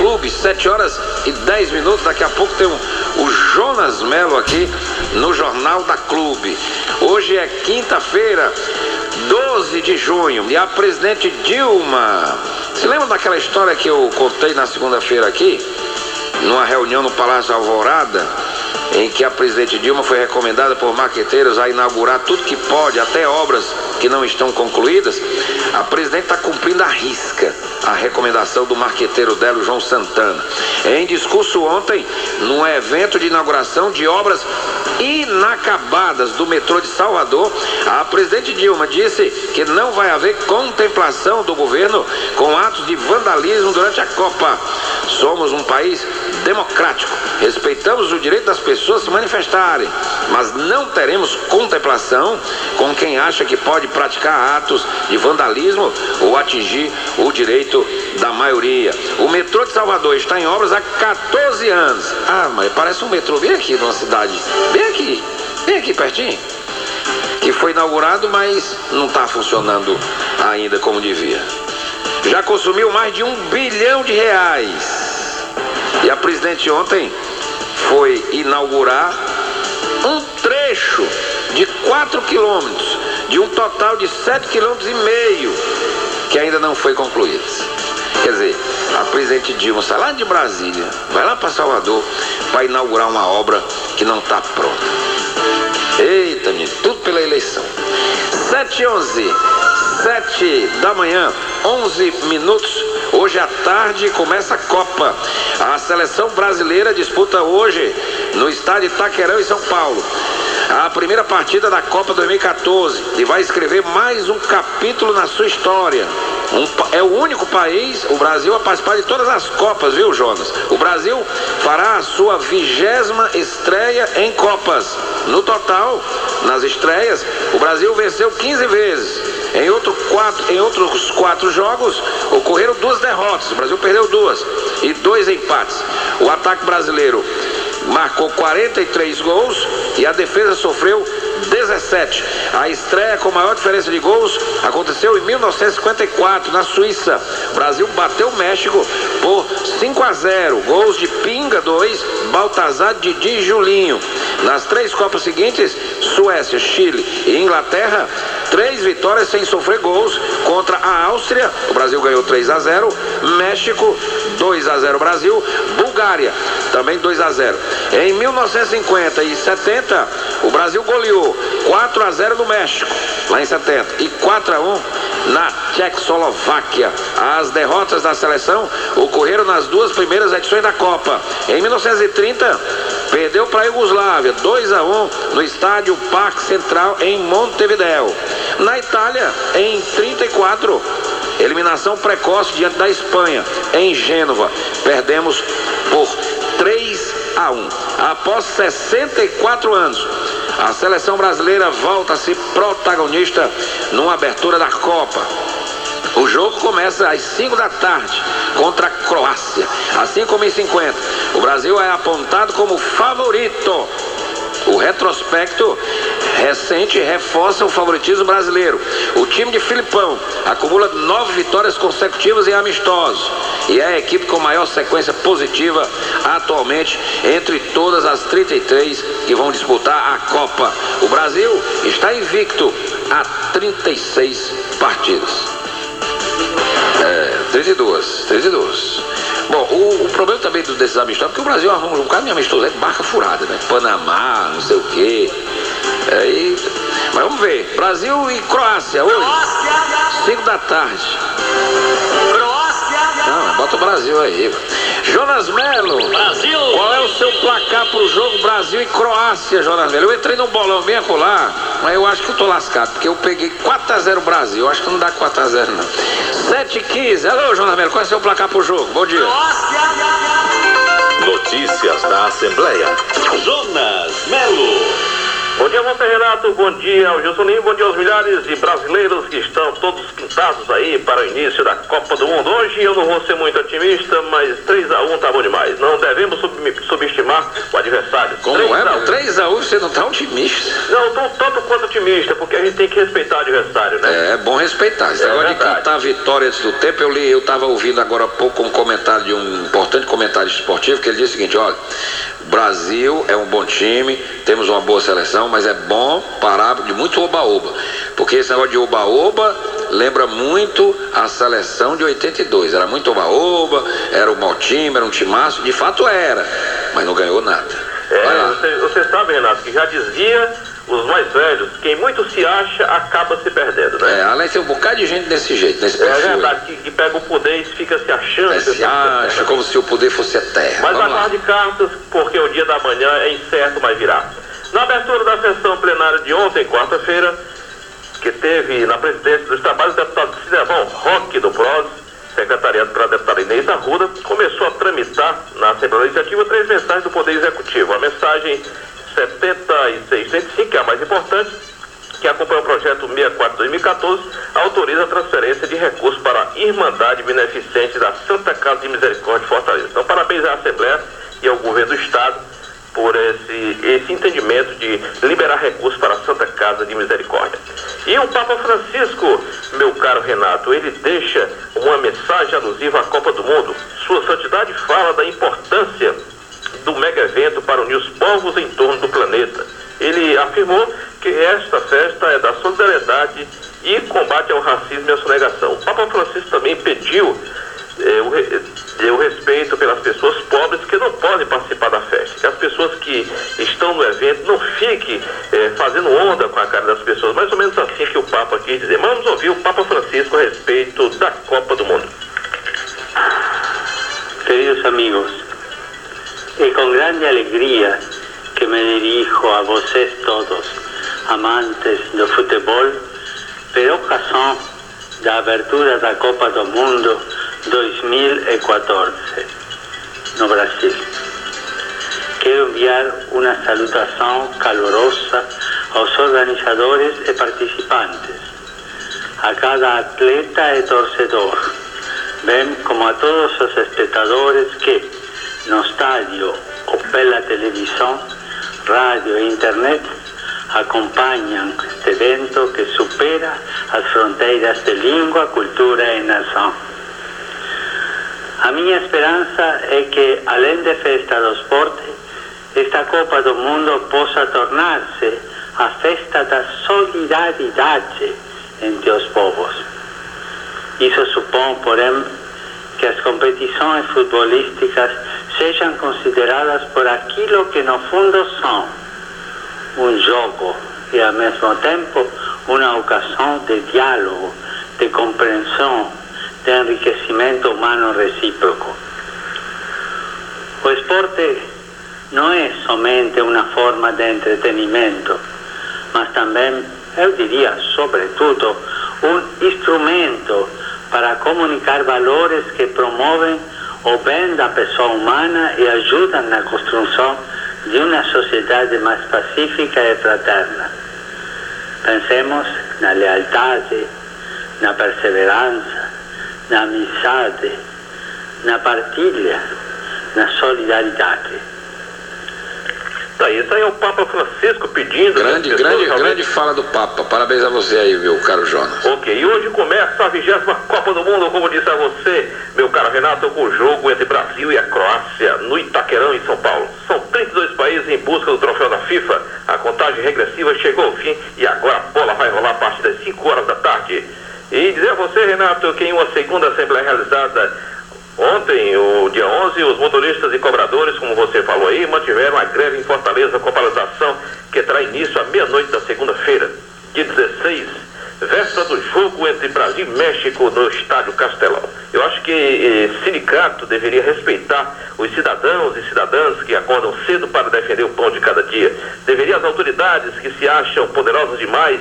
Clube, 7h10. Daqui a pouco tem o Jonas Melo aqui no Jornal da Clube. Hoje é quinta-feira, 12 de junho, e a presidente Dilma, se lembra daquela história que eu contei na segunda-feira aqui, numa reunião no Palácio Alvorada, em que a presidente Dilma foi recomendada por marqueteiros a inaugurar tudo que pode, até obras que não estão concluídas? A presidente está cumprindo à risca a recomendação do marqueteiro dela, João Santana. Em discurso ontem, num evento de inauguração de obras inacabadas do metrô de Salvador, a presidente Dilma disse que não vai haver contemplação do governo com atos de vandalismo durante a Copa. Somos um país democrático, respeitamos o direito das pessoas se manifestarem, mas não teremos contemplação com quem acha que pode praticar atos de vandalismo ou atingir o direito da maioria. O metrô de Salvador está em obras há 14 anos. Ah, mas parece um metrô bem aqui numa cidade, bem aqui pertinho, que foi inaugurado, mas não está funcionando ainda como devia. Já consumiu mais de R$ 1 bilhão. E a presidente ontem foi inaugurar um trecho de 4 quilômetros, de um total de 7,5 quilômetros, que ainda não foi concluído. Quer dizer, a presidente Dilma sai lá de Brasília, vai lá para Salvador para inaugurar uma obra que não está pronta. Eita, menino, tudo pela eleição. 7h11, 7h, 11 minutos. Hoje à tarde começa a Copa. A seleção brasileira disputa hoje no estádio Itaquerão, em São Paulo, a primeira partida da Copa 2014, e vai escrever mais um capítulo na sua história. É o único país, o Brasil, a participar de todas as Copas, viu, Jonas? O Brasil fará a sua 20ª estreia em Copas. No total, nas estreias, o Brasil venceu 15 vezes. Em outros 4 jogos, ocorreram 2 derrotas. O Brasil perdeu 2 e 2 empates. O ataque brasileiro marcou 43 gols e a defesa sofreu 17. A estreia com maior diferença de gols aconteceu em 1954, na Suíça. O Brasil bateu o México por 5-0. Gols de Pinga 2, Baltazar, Didi e Julinho. Nas 3 Copas seguintes, Suécia, Chile e Inglaterra, 3 vitórias sem sofrer gols. Contra a Áustria, o Brasil ganhou 3-0. México, 2-0 Brasil. Bulgária, também 2-0. Em 1950 e 70, o Brasil goleou 4-0 no México, lá em 70, e 4-1 na Tchecoslováquia. As derrotas da seleção ocorreram nas 2 primeiras edições da Copa. Em 1930, perdeu para a Iugoslávia, 2-1 no estádio Parque Central em Montevideo. Na Itália, em 34, eliminação precoce diante da Espanha, em Gênova, perdemos por 3-1. Após 64 anos, a seleção brasileira volta a ser protagonista numa abertura da Copa. O jogo começa às 5 da tarde contra a Croácia. Assim como em 50, o Brasil é apontado como favorito. O retrospecto recente reforça o favoritismo brasileiro. O time de Filipão acumula 9 vitórias consecutivas em amistosos e é a equipe com maior sequência positiva atualmente entre todas as 33 que vão disputar a Copa. O Brasil está invicto a 36 partidas. 32. Bom, o problema também desses amistosos é porque o Brasil arruma um bocado de amistoso, é barca furada, né? Panamá, não sei o quê. Mas vamos ver. Brasil e Croácia hoje, 5 da tarde. Não, bota o Brasil aí. Jonas Melo, Brasil. Qual é o seu placar pro jogo Brasil e Croácia, Jonas Melo? Eu entrei num bolão bem acolá, mas eu acho que eu tô lascado, porque eu peguei 4-0 Brasil. Eu acho que não dá 4-0 não. 7h15. Alô, Jonas Melo, qual é o seu placar pro jogo? Bom dia. Notícias da Assembleia. Jonas Melo. Bom dia, você, Renato. Bom dia ao Gilson Lima. Bom dia aos milhares de brasileiros que estão todos pintados aí para o início da Copa do Mundo. Hoje eu não vou ser muito otimista, mas 3-1 tá bom demais. Não devemos subestimar o adversário. Como 3-1 você não tá otimista? Não, estou tanto quanto otimista, porque a gente tem que respeitar o adversário, né? É bom respeitar. Esse negócio de cantar a vitória antes do tempo, eu estava ouvindo agora há pouco um comentário de um importante comentarista esportivo, que ele disse o seguinte: olha, o Brasil é um bom time, temos uma boa seleção, mas é bom parar de muito oba-oba, porque esse negócio de oba-oba lembra muito a seleção de 82, era muito oba-oba, era um mau time, era um timaço, de fato era, mas não ganhou nada. Você sabe, Renato, que já dizia os mais velhos, quem muito se acha acaba se perdendo, né? Além de ter um bocado de gente desse jeito, nesse perfil. É verdade, que pega o poder e fica se achando. Se acha como se o poder fosse eterno. Mas na barra de cartas, porque o dia da manhã é incerto, mas virá. Na abertura da sessão plenária de ontem, quarta-feira, que teve na presidência dos trabalhos, o deputado Cinemão Roque do PROS, secretariado para a deputada Inês Arruda, começou a tramitar na Assembleia Legislativa 3 mensagens do Poder Executivo. A mensagem 7635, que é a mais importante, que acompanha o projeto 64/2014, autoriza a transferência de recursos para a Irmandade Beneficente da Santa Casa de Misericórdia de Fortaleza. Então, parabéns à Assembleia e ao Governo do Estado por esse entendimento de liberar recursos para a Santa Casa de Misericórdia. E o Papa Francisco, meu caro Renato, ele deixa uma mensagem alusiva à Copa do Mundo. Sua Santidade fala da importância do mega evento para unir os povos em torno do planeta. Ele afirmou que esta festa é da solidariedade e combate ao racismo e à sonegação. O Papa Francisco também pediu o respeito pelas pessoas pobres que não podem participar da festa. Que as pessoas que estão no evento não fiquem fazendo onda com a cara das pessoas. Mais ou menos assim que o Papa quis dizer. Mas vamos ouvir o Papa Francisco a respeito da Copa do Mundo. Queridos amigos, é com grande alegria que me dirijo a vocês todos, amantes do futebol, por ocasião da abertura da Copa do Mundo 2014 no Brasil. Quero enviar uma salutação calorosa aos organizadores e participantes, a cada atleta e torcedor, bem como a todos os espectadores que, no estádio ou pela televisão, rádio e internet, acompanham este evento que supera as fronteiras de língua, cultura e nação. A minha esperança é que, além de festa do esporte, esta Copa do Mundo possa tornar-se a festa da solidariedade entre os povos. Isso supõe, porém, que as competições futebolísticas sejam consideradas por aquilo que no fundo são: um jogo e, ao mesmo tempo, uma ocasião de diálogo, de compreensão, de enriquecimento humano recíproco. O esporte não é somente uma forma de entretenimento, mas também, eu diria, sobretudo, um instrumento para comunicar valores que promovem o bem da pessoa humana e ajudam na construção de uma sociedade mais pacífica e fraterna. Pensemos na lealdade, na perseverança, na amizade, na partilha, na solidariedade. Isso aí é o Papa Francisco pedindo... Grande fala do Papa. Parabéns a você aí, meu caro Jonas. Ok, e hoje começa a 20ª Copa do Mundo, como disse a você, meu caro Renato, com o jogo entre Brasil e a Croácia, no Itaquerão, em São Paulo. São 32 países em busca do troféu da FIFA. A contagem regressiva chegou ao fim e agora a bola vai rolar a partir das 5 horas da tarde. E dizer a você, Renato, que em uma segunda assembleia realizada ontem, o dia 11, os motoristas e cobradores, como você falou aí, mantiveram a greve em Fortaleza com paralisação que terá início à meia-noite da segunda-feira, dia 16, véspera do jogo entre Brasil e México no Estádio Castelão. Eu acho que sindicato deveria respeitar os cidadãos e cidadãs que acordam cedo para defender o pão de cada dia. Deveria as autoridades que se acham poderosas demais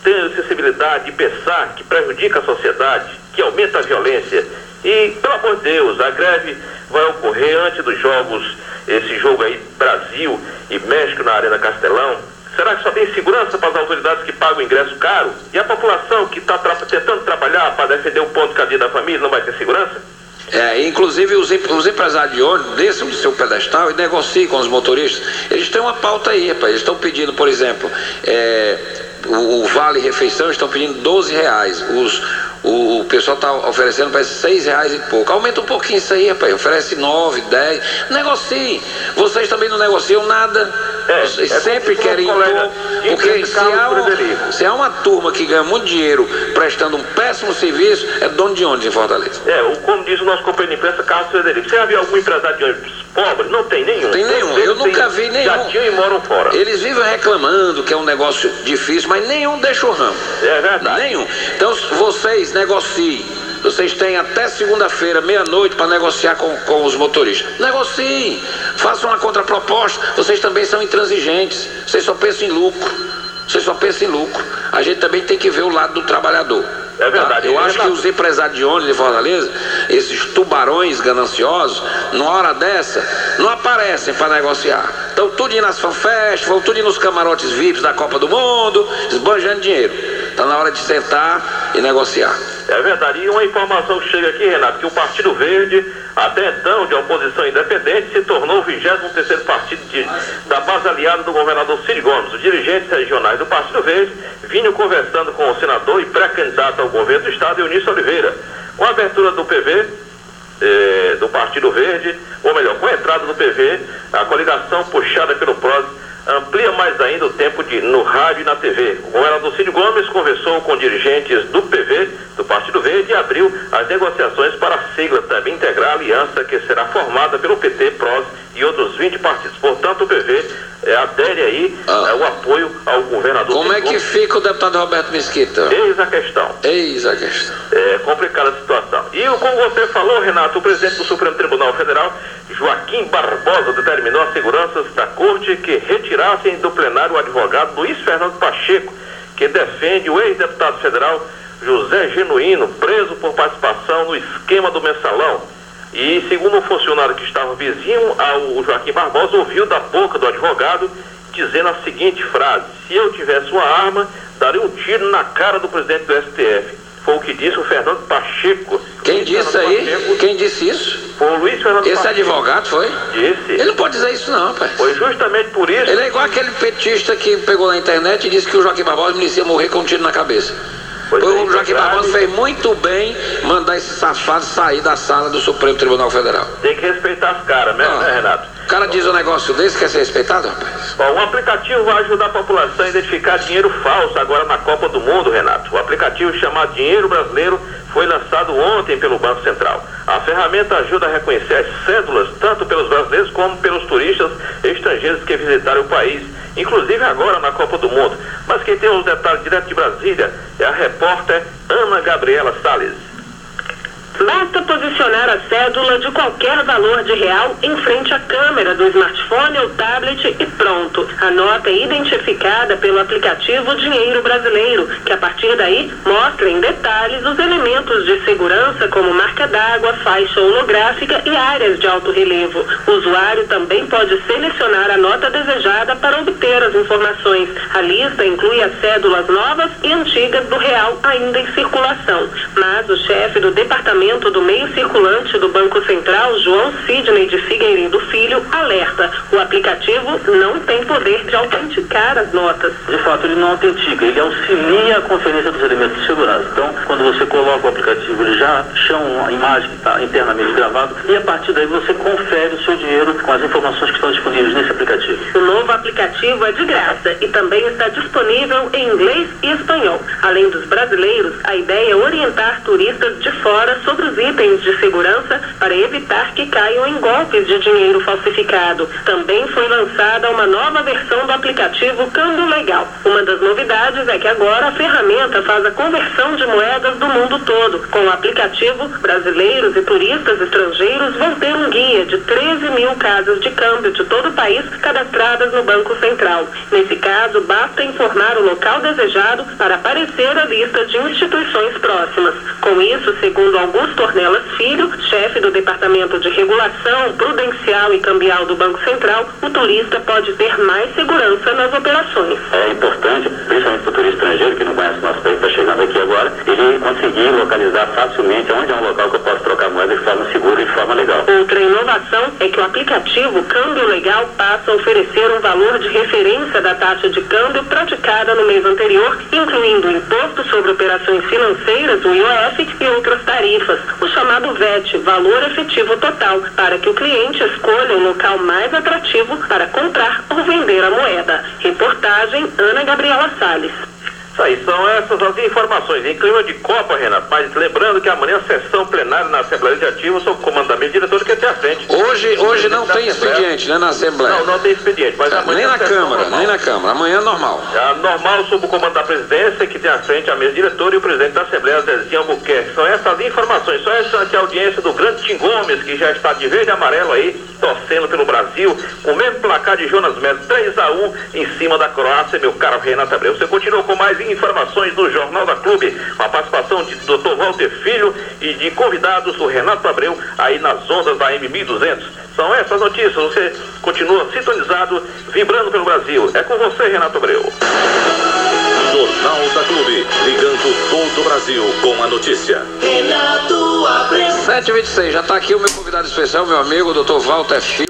ter a sensibilidade de pensar que prejudica a sociedade, que aumenta a violência. E, pelo amor de Deus, a greve vai ocorrer antes dos jogos, esse jogo aí, Brasil e México na Arena Castelão. Será que só tem segurança para as autoridades que pagam ingresso caro? E a população que está tentando trabalhar para defender o pão de cada dia da família não vai ter segurança? Inclusive os empresários de ônibus desçam do seu pedestal e negociem com os motoristas. Eles têm uma pauta aí, rapaz. Eles estão pedindo, por exemplo, O Vale Refeição estão pedindo R$12. O pessoal está oferecendo para R$6 e pouco. Aumenta um pouquinho isso aí, rapaz. Oferece 9, 10. Negocie. Vocês também não negociam nada. Vocês sempre querem impor. Porque se há uma turma que ganha muito dinheiro prestando um péssimo serviço, é dono de ônibus em Fortaleza. Como diz o nosso companheiro de imprensa, Carlos Frederico. Você já viu algum empresário de ônibus pobre? Não tem nenhum. Tem nenhum. Eu nunca vi nenhum. Já tinham e moram fora. Eles vivem reclamando que é um negócio difícil, mas nenhum deixa o ramo. É verdade. Nenhum. Então, vocês negociem. Vocês têm até segunda-feira, meia-noite, para negociar com os motoristas. Negociem. Façam uma contraproposta. Vocês também são intransigentes. Vocês só pensam em lucro. A gente também tem que ver o lado do trabalhador. É verdade. Eu acho que os empresários de ônibus de Fortaleza, esses tubarões gananciosos, numa hora dessa, não aparecem para negociar. Estão tudo indo nas fanfests, vão tudo indo nos camarotes VIPs da Copa do Mundo, esbanjando dinheiro. Está na hora de sentar e negociar. É verdade. E uma informação que chega aqui, Renato, que o Partido Verde, até então de oposição independente, se tornou o 23º partido da base aliada do governador Cid Gomes. Os dirigentes regionais do Partido Verde vinham conversando com o senador e pré-candidato ao governo do estado, Eunício Oliveira. Com a abertura do PV, do Partido Verde, ou melhor, com a entrada do PV, a coligação puxada pelo PROS amplia mais ainda o tempo no rádio e na TV. O governador Cid Gomes conversou com dirigentes do PV, do Partido Verde, e abriu as negociações para a sigla também integrar a aliança que será formada pelo PT, PROS e outros 20 partidos. Portanto, o PV adere aí o apoio ao governador. Como é que fica o deputado Roberto Mesquita? Eis a questão. É complicada a situação. E como você falou, Renato, o presidente do Supremo Tribunal Federal, Joaquim Barbosa, determinou às seguranças da corte que retirassem do plenário o advogado Luiz Fernando Pacheco, que defende o ex-deputado federal José Genuíno, preso por participação no esquema do mensalão. E segundo um funcionário que estava vizinho ao Joaquim Barbosa, ouviu da boca do advogado dizendo a seguinte frase: se eu tivesse uma arma, daria um tiro na cara do presidente do STF. Foi o que disse o Fernando Pacheco. Quem disse aí? Quem disse isso? Foi o Luiz Fernando Pacheco. Esse advogado foi? Disse. Ele não pode dizer isso não, pai. Foi justamente por isso. Ele é igual aquele petista que pegou na internet e disse que o Joaquim Barbosa merecia morrer com um tiro na cabeça. O Joaquim Barbosa fez muito bem mandar esse safado sair da sala do Supremo Tribunal Federal. Tem que respeitar as caras, né, Renato? O cara diz um negócio desse, quer ser respeitado, rapaz? Um aplicativo vai ajudar a população a identificar dinheiro falso agora na Copa do Mundo, Renato. O aplicativo chamado Dinheiro Brasileiro foi lançado ontem pelo Banco Central. A ferramenta ajuda a reconhecer as cédulas tanto pelos brasileiros como pelos turistas estrangeiros que visitaram o país, inclusive agora na Copa do Mundo. Mas quem tem os detalhes direto de Brasília é a repórter Ana Gabriela Salles. Basta posicionar a cédula de qualquer valor de real em frente à câmera do smartphone ou tablet e pronto. A nota é identificada pelo aplicativo Dinheiro Brasileiro, que a partir daí mostra em detalhes os elementos de segurança como marca d'água, faixa holográfica e áreas de alto relevo. O usuário também pode selecionar a nota desejada para obter as informações. A lista inclui as cédulas novas e antigas do real ainda em circulação. Mas o chefe do departamento do meio circulante do Banco Central, João Sidney de Figueiredo Filho, alerta: o aplicativo não tem poder de autenticar as notas. De fato, ele não autentica, ele auxilia a conferência dos elementos de segurança. Então, quando você coloca o aplicativo, ele já chama a imagem que está internamente gravada e a partir daí você confere o seu dinheiro com as informações que estão disponíveis nesse aplicativo. O novo aplicativo é de graça e também está disponível em inglês e espanhol. Além dos brasileiros, a ideia é orientar turistas de fora sobre os itens de segurança para evitar que caiam em golpes de dinheiro falsificado. Também foi lançada uma nova versão do aplicativo Câmbio Legal. Uma das novidades é que agora a ferramenta faz a conversão de moedas do mundo todo. Com o aplicativo, brasileiros e turistas estrangeiros vão ter um guia de 13 mil casas de câmbio de todo o país cadastradas no Banco Central. Nesse caso, basta informar o local desejado para aparecer a lista de instituições próximas. Com isso, segundo Augusto Ornelas Filho, chefe do Departamento de Regulação Prudencial e Cambial do Banco Central, o turista pode ter mais segurança nas operações. É importante, principalmente para o turista estrangeiro que não conhece o nosso país, está chegando aqui agora, ele conseguir localizar facilmente onde é um local que eu posso trocar moeda de forma segura e de forma legal. Outra inovação inovação é que o aplicativo Câmbio Legal passa a oferecer um valor de referência da taxa de câmbio praticada no mês anterior, incluindo o Imposto sobre Operações Financeiras, o IOF, e outras tarifas, o chamado VET, Valor Efetivo Total, para que o cliente escolha o local mais atrativo para comprar ou vender a moeda. Reportagem Ana Gabriela Salles. Isso aí, são essas as informações. Em clima de Copa, Renato, mas lembrando que amanhã sessão plenária na Assembleia Legislativa sob comando da minha diretora que é à frente. Hoje não tem expediente, né, na Assembleia? Não tem expediente, mas amanhã nem na Câmara, normal. nem na Câmara, amanhã é normal. Normal sob o comando da presidência, que tem à frente a mesa diretora e o presidente da Assembleia, Zezinho Albuquerque. São essas informações, só essa audiência do grande Tim Gomes, que já está de verde e amarelo aí, torcendo pelo Brasil, com o mesmo placar de Jonas Melo, 3-1 em cima da Croácia, meu caro Renato Abreu. Você continua com mais informações do Jornal da Clube, com a participação de Dr. Walter Filho e de convidados do Renato Abreu, aí nas ondas da M1200. São essas notícias, você continua sintonizado, vibrando pelo Brasil. É com você, Renato Abreu. Jornal da Clube, ligando todo o Brasil com a notícia. Renato Abreu. 7h26, já está aqui o meu convidado especial, meu amigo, Dr. Walter Filho.